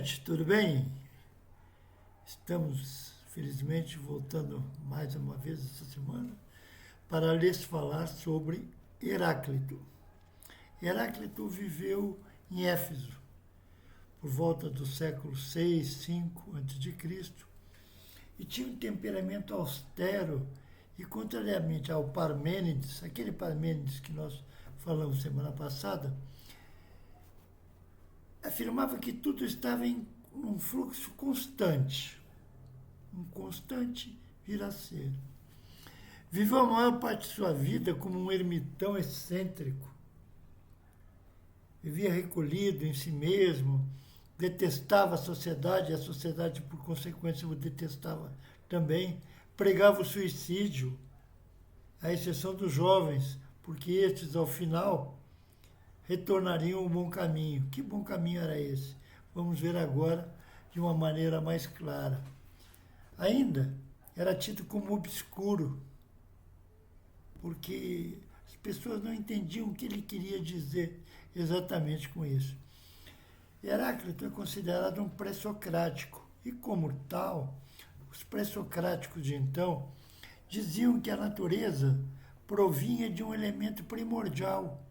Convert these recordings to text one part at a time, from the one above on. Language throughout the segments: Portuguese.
gente, tudo bem? Estamos, felizmente, voltando mais uma vez essa semana para lhes falar sobre Heráclito. Heráclito viveu em Éfeso por volta do século 6, 5 a.C. e tinha um temperamento austero e, contrariamente ao Parmênides, aquele Parmênides que nós falamos semana passada, afirmava que tudo estava em um fluxo constante, um constante vir a ser. Viveu a maior parte de sua vida como um ermitão excêntrico. Vivia recolhido em si mesmo, detestava a sociedade, por consequência, o detestava também. Pregava o suicídio, à exceção dos jovens, porque estes, ao final, retornariam ao bom caminho. Que bom caminho era esse? Vamos ver agora de uma maneira mais clara. Ainda era tido como obscuro, porque as pessoas não entendiam o que ele queria dizer exatamente com isso. Heráclito é considerado um pré-socrático, e como tal, os pré-socráticos de então diziam que a natureza provinha de um elemento primordial,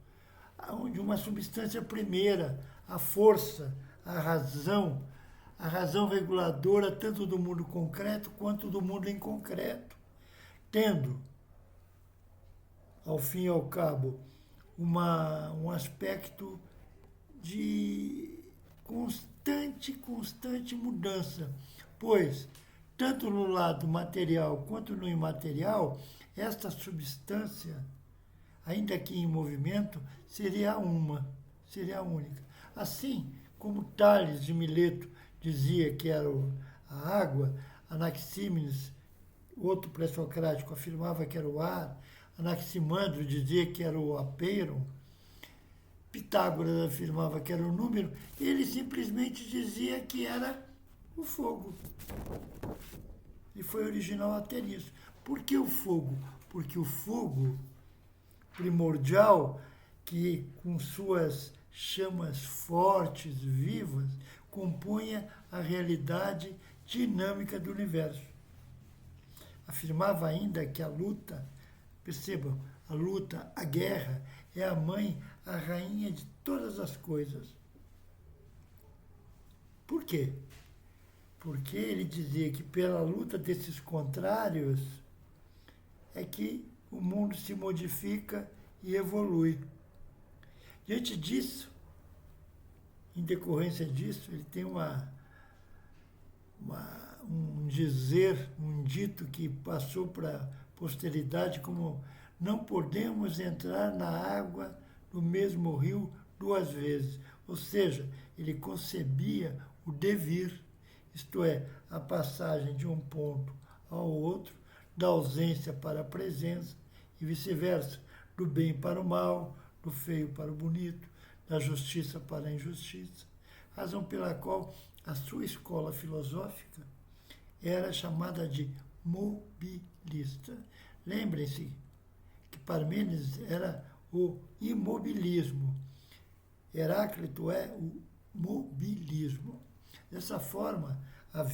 de uma substância primeira, a força, a razão reguladora tanto do mundo concreto quanto do mundo inconcreto, tendo, ao fim e ao cabo, um aspecto de constante mudança, pois, tanto no lado material quanto no imaterial, esta substância, ainda que em movimento, seria a única. Assim como Tales de Mileto dizia que era a água, Anaxímenes, outro pré-socrático, afirmava que era o ar, Anaximandro dizia que era o apeiron, Pitágoras afirmava que era o número, ele simplesmente dizia que era o fogo. E foi original até nisso. Por que o fogo? Porque o fogo primordial, que com suas chamas fortes, vivas, compunha a realidade dinâmica do universo. Afirmava ainda que a luta, percebam, a luta, a guerra, é a mãe, a rainha de todas as coisas. Por quê? Porque ele dizia que pela luta desses contrários é que o mundo se modifica e evolui. Diante disso, em decorrência disso, ele tem um dizer, um dito que passou para a posteridade como: não podemos entrar na água do mesmo rio duas vezes. Ou seja, ele concebia o devir, isto é, a passagem de um ponto ao outro, da ausência para a presença e vice-versa, do bem para o mal, do feio para o bonito, da justiça para a injustiça, razão pela qual a sua escola filosófica era chamada de mobilista. Lembrem-se que Parmênides era o imobilismo, Heráclito é o mobilismo. Dessa forma, a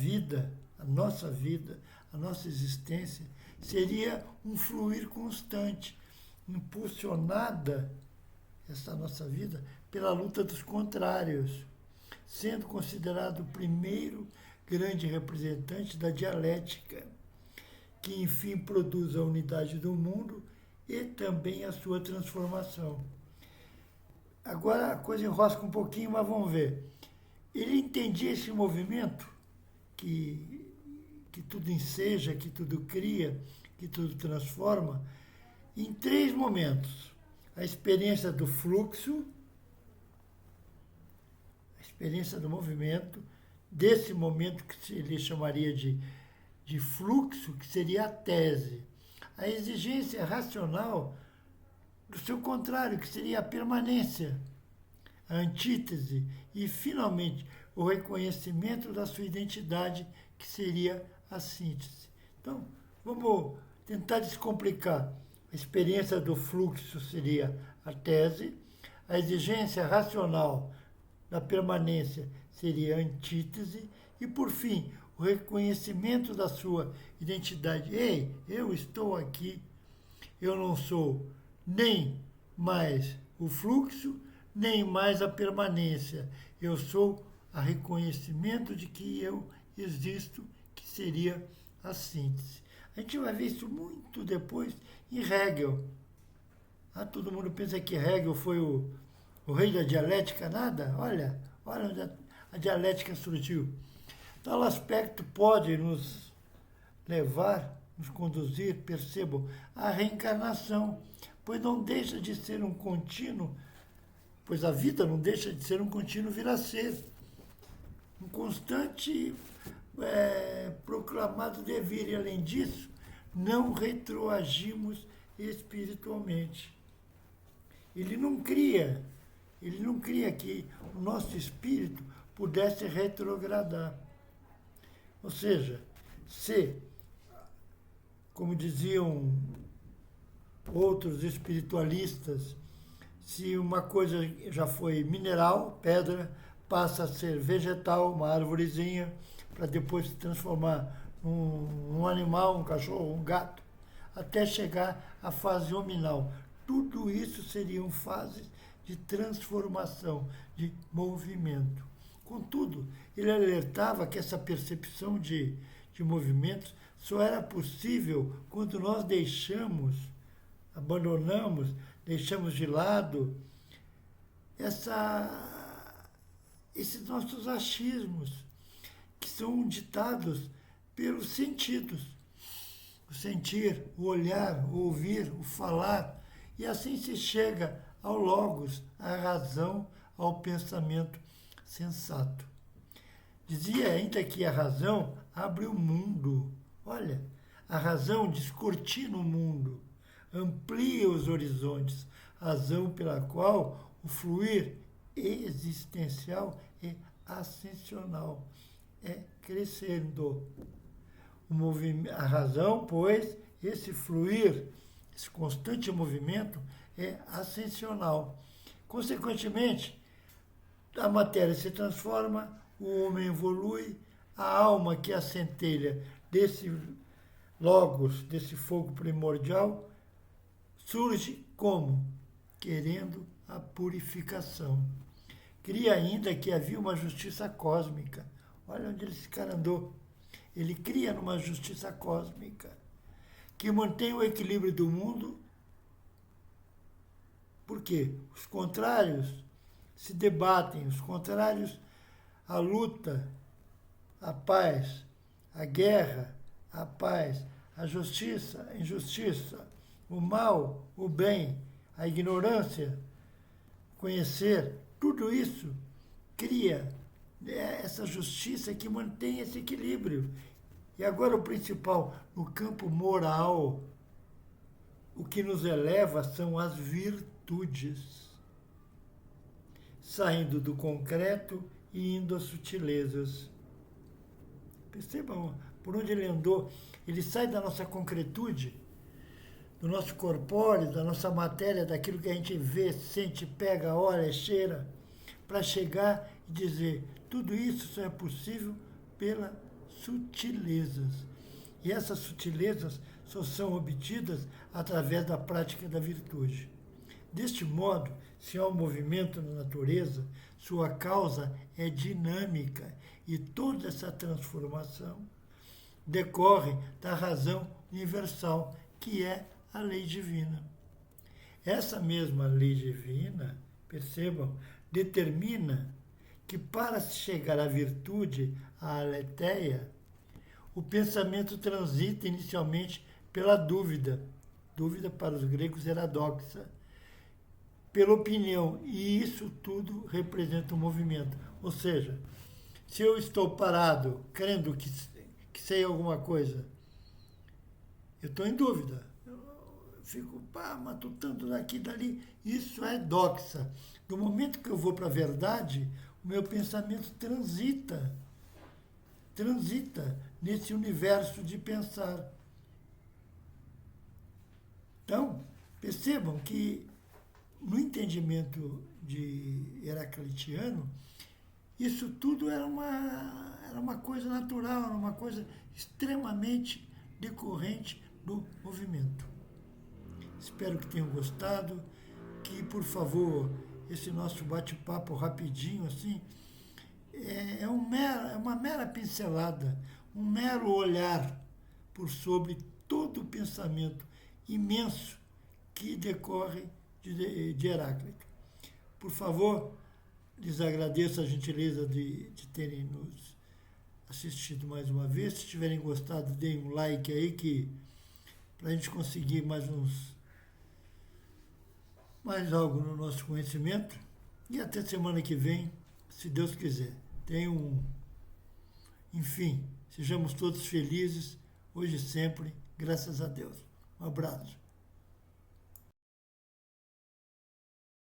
nossa vida, a nossa existência, seria um fluir constante, impulsionada, essa nossa vida, pela luta dos contrários, sendo considerado o primeiro grande representante da dialética, que enfim produz a unidade do mundo e também a sua transformação. Agora a coisa enrosca um pouquinho, mas vamos ver. Ele entendia esse movimento que tudo enseja, que tudo cria, que tudo transforma, em três momentos. A experiência do fluxo, a experiência do movimento, desse momento que ele chamaria de fluxo, que seria a tese. A exigência racional do seu contrário, que seria a permanência, a antítese e, finalmente, o reconhecimento da sua identidade, que seria a síntese. Então, vamos tentar descomplicar. A experiência do fluxo seria a tese, a exigência racional da permanência seria a antítese, e por fim, o reconhecimento da sua identidade. Ei, eu estou aqui, eu não sou nem mais o fluxo, nem mais a permanência. Eu sou o reconhecimento de que eu existo, que seria a síntese. A gente vai ver isso muito depois em Hegel. Todo mundo pensa que Hegel foi o rei da dialética, nada? Olha onde a dialética surgiu. Tal aspecto pode nos levar, nos conduzir, percebam, à reencarnação, pois não deixa de ser um contínuo, pois a vida não deixa de ser um contínuo vir a ser, um constante proclamado devir, e além disso, não retroagimos espiritualmente. Ele não cria que o nosso espírito pudesse retrogradar. Ou seja, se, como diziam outros espiritualistas, se uma coisa já foi mineral, pedra, passa a ser vegetal, uma árvorezinha, para depois se transformar num animal, um cachorro, um gato, até chegar à fase hominal. Tudo isso seriam fases de transformação, de movimento. Contudo, ele alertava que essa percepção de movimentos só era possível quando nós abandonamos, deixamos de lado esses nossos achismos, que são ditados pelos sentidos. O sentir, o olhar, o ouvir, o falar. E assim se chega ao logos, à razão, ao pensamento sensato. Dizia ainda que a razão abre o mundo. Olha, a razão descortina o mundo, amplia os horizontes, razão pela qual o fluir existencial é ascensional, é crescendo. A razão, pois, esse fluir, esse constante movimento é ascensional. Consequentemente, a matéria se transforma, o homem evolui, a alma que é a centelha desse logos, desse fogo primordial, surge como? Querendo a purificação. Cria ainda que havia uma justiça cósmica. Olha onde esse cara andou. Ele cria numa justiça cósmica que mantém o equilíbrio do mundo. Por quê? Os contrários se debatem, os contrários, a luta, a paz, a guerra, a paz, a justiça, a injustiça, o mal, o bem, a ignorância, conhecer, tudo isso cria essa justiça que mantém esse equilíbrio. E agora o principal, no campo moral, o que nos eleva são as virtudes, saindo do concreto e indo às sutilezas. Percebam por onde ele andou. Ele sai da nossa concretude, do nosso corpóreo, da nossa matéria, daquilo que a gente vê, sente, pega, olha, cheira, para chegar e dizer, tudo isso só é possível pelas sutilezas. E essas sutilezas só são obtidas através da prática da virtude. Deste modo, se há um movimento na natureza, sua causa é dinâmica e toda essa transformação decorre da razão universal, que é a lei divina. Essa mesma lei divina, percebam, determina que para se chegar à virtude, à aletheia, o pensamento transita inicialmente pela dúvida. Dúvida para os gregos era doxa. Pela opinião. E isso tudo representa um movimento. Ou seja, se eu estou parado, crendo que sei alguma coisa, eu estou em dúvida. Eu fico matutando daqui e dali. Isso é doxa. No momento que eu vou para a verdade, o meu pensamento transita nesse universo de pensar. Então, percebam que no entendimento de heraclitiano, Isso tudo era uma coisa natural, era uma coisa extremamente decorrente do movimento. Espero que tenham gostado, que, por favor, esse nosso bate-papo rapidinho, assim, é uma mera pincelada, um mero olhar por sobre todo o pensamento imenso que decorre de Heráclito. Por favor, lhes agradeço a gentileza de terem nos assistido mais uma vez. Se tiverem gostado, deem um like aí, que para a gente conseguir mais algo no nosso conhecimento. E até semana que vem, se Deus quiser. Enfim, sejamos todos felizes, hoje e sempre, graças a Deus. Um abraço.